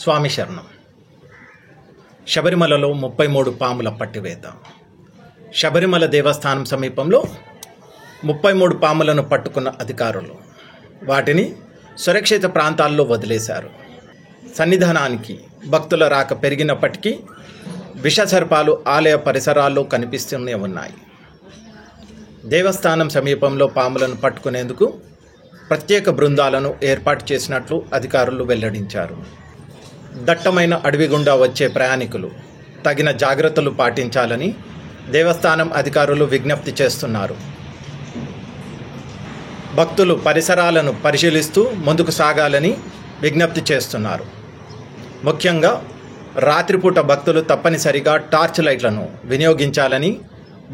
స్వామి శరణం. శబరిమలలో 33 పాముల పట్టివేత. శబరిమల దేవస్థానం సమీపంలో 33 పాములను పట్టుకున్న అధికారులు వాటిని సురక్షిత ప్రాంతాల్లో వదిలేశారు. సన్నిధానానికి భక్తుల రాక పెరిగినప్పటికీ విషసర్పాలు ఆలయ పరిసరాల్లో కనిపిస్తూనే ఉన్నాయి. దేవస్థానం సమీపంలో పాములను పట్టుకునేందుకు ప్రత్యేక బృందాలను ఏర్పాటు చేసినట్లు అధికారులు వెల్లడించారు. దట్టమైన అడవి గుండా వచ్చే ప్రయాణికులు తగిన జాగ్రత్తలు పాటించాలని దేవస్థానం అధికారులు విజ్ఞప్తి చేస్తున్నారు. భక్తులు పరిసరాలను పరిశీలిస్తూ ముందుకు సాగాలని విజ్ఞప్తి చేస్తున్నారు. ముఖ్యంగా రాత్రిపూట భక్తులు తప్పనిసరిగా టార్చ్ లైట్లను వినియోగించాలని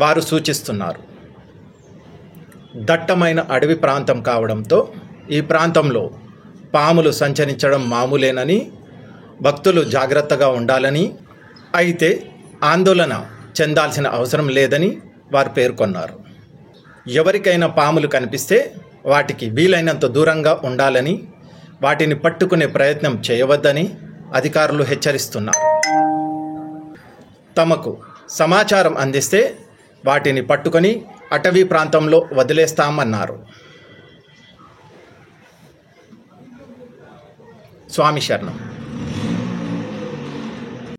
వారు సూచిస్తున్నారు. దట్టమైన అడవి ప్రాంతం కావడంతో ఈ ప్రాంతంలో పాములు సంచరించడం మామూలేనని, భక్తులు జాగ్రత్తగా ఉండాలని, అయితే ఆందోళన చెందాల్సిన అవసరం లేదని వారు పేర్కొన్నారు. ఎవరికైనా పాములు కనిపిస్తే వాటికి వీలైనంత దూరంగా ఉండాలని, వాటిని పట్టుకునే ప్రయత్నం చేయవద్దని అధికారులు హెచ్చరిస్తున్నారు. తమకు సమాచారం అందిస్తే వాటిని పట్టుకొని అటవీ ప్రాంతంలో వదిలేస్తామన్నారు. స్వామి శరణం.